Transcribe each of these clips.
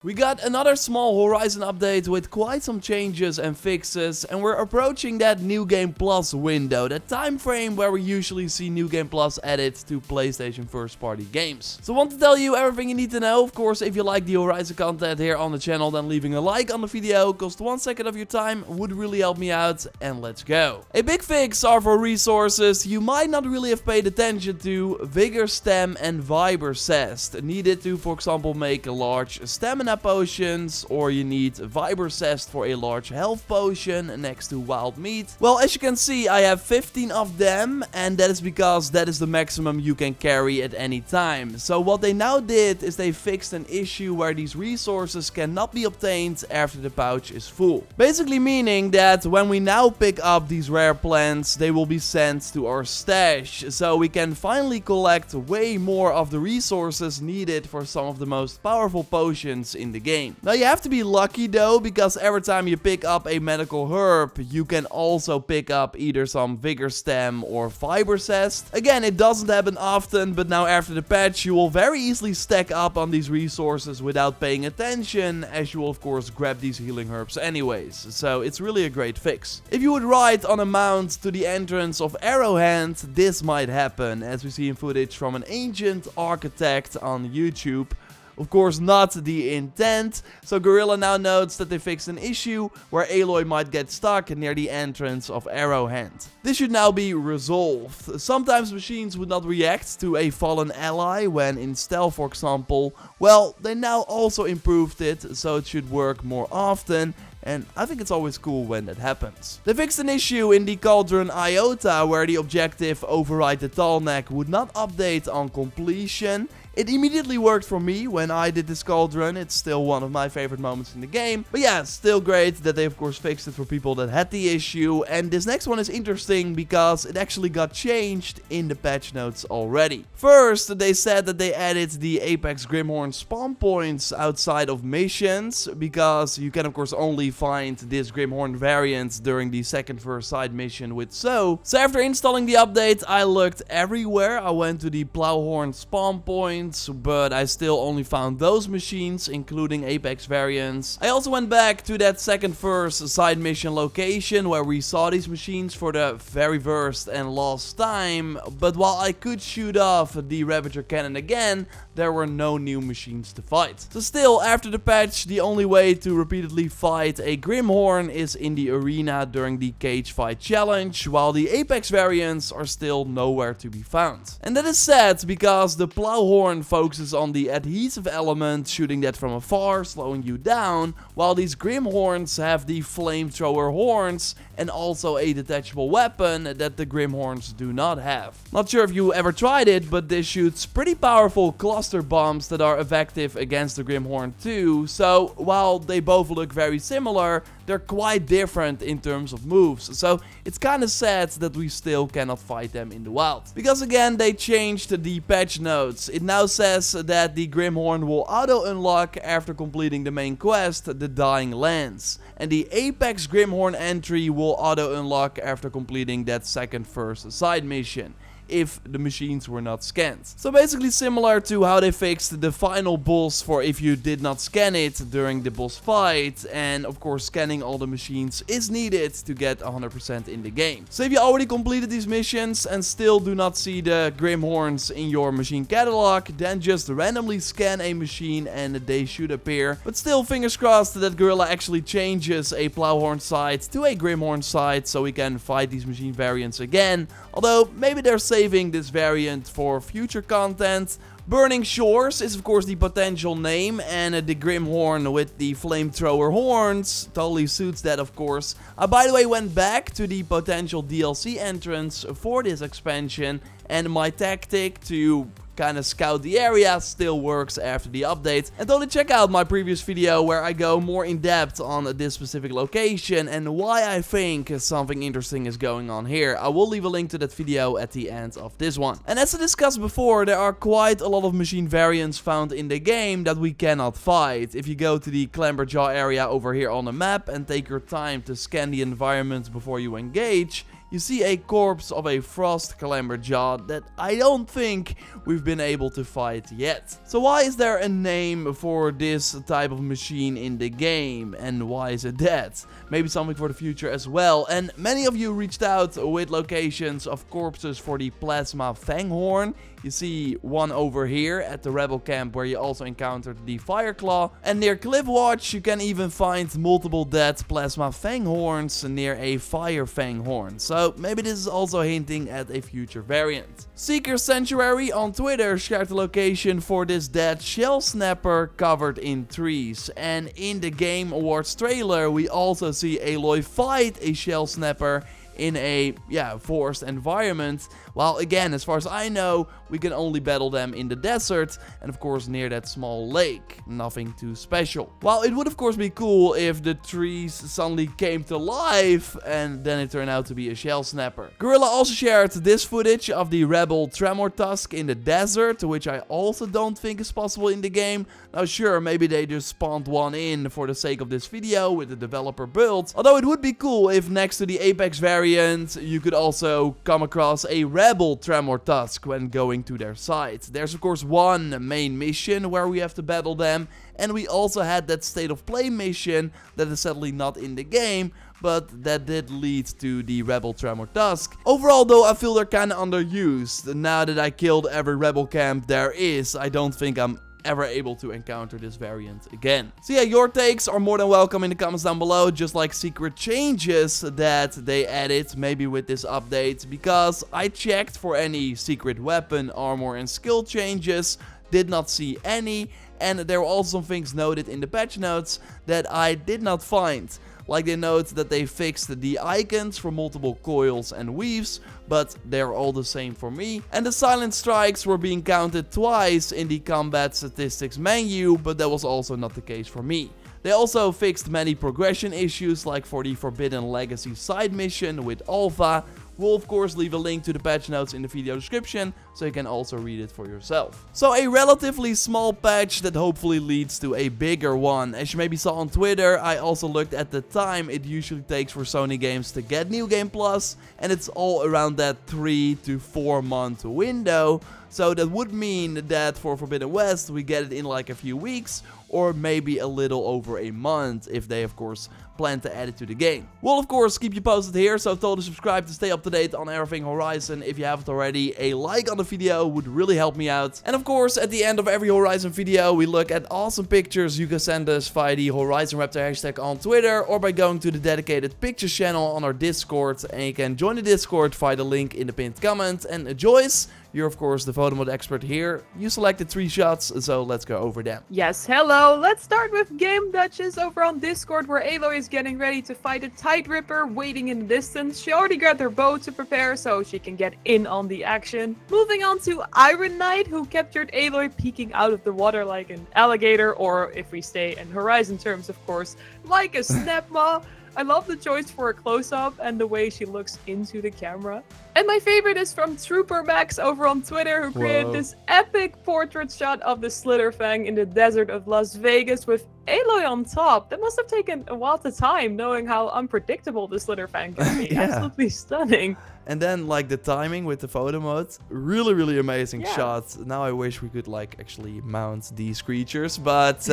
We got another small Horizon update with quite some changes and fixes, and we're approaching that New Game Plus window, that time frame where we usually see New Game Plus added to PlayStation first party games. So I want to tell you everything you need to know. Of course, if you like the Horizon content here on the channel, then leaving a like on the video costs 1 second of your time, would really help me out, and let's go. A big fix are for resources you might not really have paid attention to: Vigor Stem and Viber Zest, needed to, for example, make a large stamina potions, or you need Viber Zest for a large health potion next to wild meat. Well, as you can see, I have 15 of them, and that is because that is the maximum you can carry at any time. So what they now did is they fixed an issue where these resources cannot be obtained after the pouch is full. Basically meaning that when we now pick up these rare plants, they will be sent to our stash, so we can finally collect way more of the resources needed for some of the most powerful potions in the game. Now you have to be lucky though, because every time you pick up a medical herb, you can also pick up either some Vigor Stem or Viber Zest. Again, it doesn't happen often, but now after the patch you will very easily stack up on these resources without paying attention, as you will of course grab these healing herbs anyways. So it's really a great fix. If you would ride on a mount to the entrance of Arrowhand, this might happen, as we see in footage from an ancient architect on YouTube. Of course, not the intent. So Gorilla now notes that they fixed an issue where Aloy might get stuck near the entrance of Arrowhand. This should now be resolved. Sometimes machines would not react to a fallen ally when in stealth, for example. Well, they now also improved it, so it should work more often. And I think it's always cool when that happens. They fixed an issue in the Cauldron Iota where the objective Override the Tallneck would not update on completion. It immediately worked for me when I did this cauldron. It's still one of my favorite moments in the game. But yeah, still great that they of course fixed it for people that had the issue. And this next one is interesting because it actually got changed in the patch notes already. First, they said that they added the Apex Grimhorn spawn points outside of missions, because you can of course only find this Grimhorn variant during the second first side mission with So after installing the update, I looked everywhere. I went to the Plowhorn spawn point, but I still only found those machines, including Apex variants. I also went back to that second first side mission location where we saw these machines for the very first and last time, but while I could shoot off the Ravager cannon again, there were no new machines to fight. So still, after the patch, the only way to repeatedly fight a Grimhorn is in the arena during the cage fight challenge, while the Apex variants are still nowhere to be found. And that is sad, because the Plowhorn focuses on the adhesive element, shooting that from afar, slowing you down, while these Grimhorns have the flamethrower horns and also a detachable weapon that the Grimhorns do not have. Not sure if you ever tried it, but this shoots pretty powerful cluster bombs that are effective against the Grimhorn too, so while they both look very similar, they're quite different in terms of moves. So it's kinda sad that we still cannot fight them in the wild. Because again, they changed the patch notes. It now says that the Grimhorn will auto-unlock after completing the main quest, the Dying Lands. And the Apex Grimhorn entry will auto-unlock after completing that second first side mission, if the machines were not scanned. So basically similar to how they fixed the final boss for if you did not scan it during the boss fight, and of course scanning all the machines is needed to get 100% in the game. So if you already completed these missions and still do not see the Grimhorns in your machine catalog, then just randomly scan a machine and they should appear. But still, fingers crossed that Gorilla actually changes a Plowhorn site to a Grimhorn site so we can fight these machine variants again. Although maybe they're saving this variant for future content. Burning Shores is of course the potential name, and the Grimhorn with the flamethrower horns totally suits that of course. I by the way went back to the potential DLC entrance for this expansion, and my tactic to kind of scout the area still works after the update. And totally check out my previous video where I go more in depth on this specific location and why I think something interesting is going on here. I will leave a link to that video at the end of this one. And as I discussed before, there are quite a lot of machine variants found in the game that we cannot fight. If you go to the Clamberjaw area over here on the map and take your time to scan the environment before you engage, you see a corpse of a frost clamberjaw that I don't think we've been able to fight yet. So why is there a name for this type of machine in the game, and why is it dead? Maybe something for the future as well. And many of you reached out with locations of corpses for the plasma fanghorn. You see one over here at the rebel camp where you also encountered the Fireclaw. And near Cliffwatch you can even find multiple dead plasma fanghorns near a fire fanghorn. So maybe this is also hinting at a future variant. Seeker Sanctuary on Twitter shared the location for this dead shell snapper covered in trees. And in the Game Awards trailer we also see Aloy fight a shell snapper in a forest environment. While again, as far as I know, we can only battle them in the desert and of course near that small lake. Nothing too special. While it would of course be cool if the trees suddenly came to life and then it turned out to be a shell snapper. Gorilla also shared this footage of the rebel tremor tusk in the desert, which I also don't think is possible in the game. Now sure, maybe they just spawned one in for the sake of this video with the developer build. Although it would be cool if next to the Apex variant you could also come across a rebel tremor tusk when going to their site. There's of course one main mission where we have to battle them, and we also had that state of play mission that is sadly not in the game, but that did lead to the rebel tremor tusk. Overall though, I feel they're kinda underused. Now that I killed every rebel camp there is, I don't think I'm ever able to encounter this variant again. So yeah, your takes are more than welcome in the comments down below, just like secret changes that they added maybe with this update, because I checked for any secret weapon, armor and skill changes, did not see any, and there were also some things noted in the patch notes that I did not find. Like they note that they fixed the icons for multiple coils and weaves, but they're all the same for me. And the silent strikes were being counted twice in the combat statistics menu, but that was also not the case for me. They also fixed many progression issues, like for the Forbidden Legacy side mission with Alpha. We'll of course leave a link to the patch notes in the video description, so you can also read it for yourself. So a relatively small patch that hopefully leads to a bigger one. As you maybe saw on Twitter, I also looked at the time it usually takes for Sony games to get New Game Plus, and it's all around that 3 to 4 month window. So that would mean that for Forbidden West we get it in like a few weeks, or maybe a little over a month if they of course plan to add it to the game. We'll of course keep you posted here, so totally subscribe to stay up to date on everything Horizon. If you haven't already, a like on the video would really help me out. And of course at the end of every Horizon video we look at awesome pictures you can send us via the HorizonRaptor hashtag on Twitter, or by going to the dedicated pictures channel on our Discord, and you can join the Discord via the link in the pinned comment. And Joyce, you're of course the photo mode expert here. You selected 3 shots, so let's go over them. Yes, hello. Let's start with Game Duchess over on Discord, where Aloy is getting ready to fight a Tide Ripper waiting in the distance. She already grabbed her bow to prepare so she can get in on the action. Moving on to Iron Knight, who captured Aloy peeking out of the water like an alligator, or if we stay in Horizon terms of course, like a snapmaw. I love the choice for a close-up and the way she looks into the camera. And my favorite is from Trooper Max over on Twitter, who created this epic portrait shot of the Slitherfang in the desert of Las Vegas with Aloy on top. That must have taken a while to time, knowing how unpredictable the Slitherfang can be. Yeah. Absolutely stunning. And then like the timing with the photo mode, really amazing shots. Now I wish we could like actually mount these creatures, but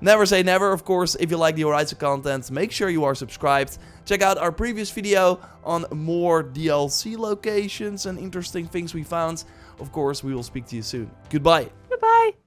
never say never. Of course, if you like the Horizon content, make sure you are subscribed. Check out our previous video on more DLC locations and interesting things we found. Of course, we will speak to you soon. Goodbye. Goodbye.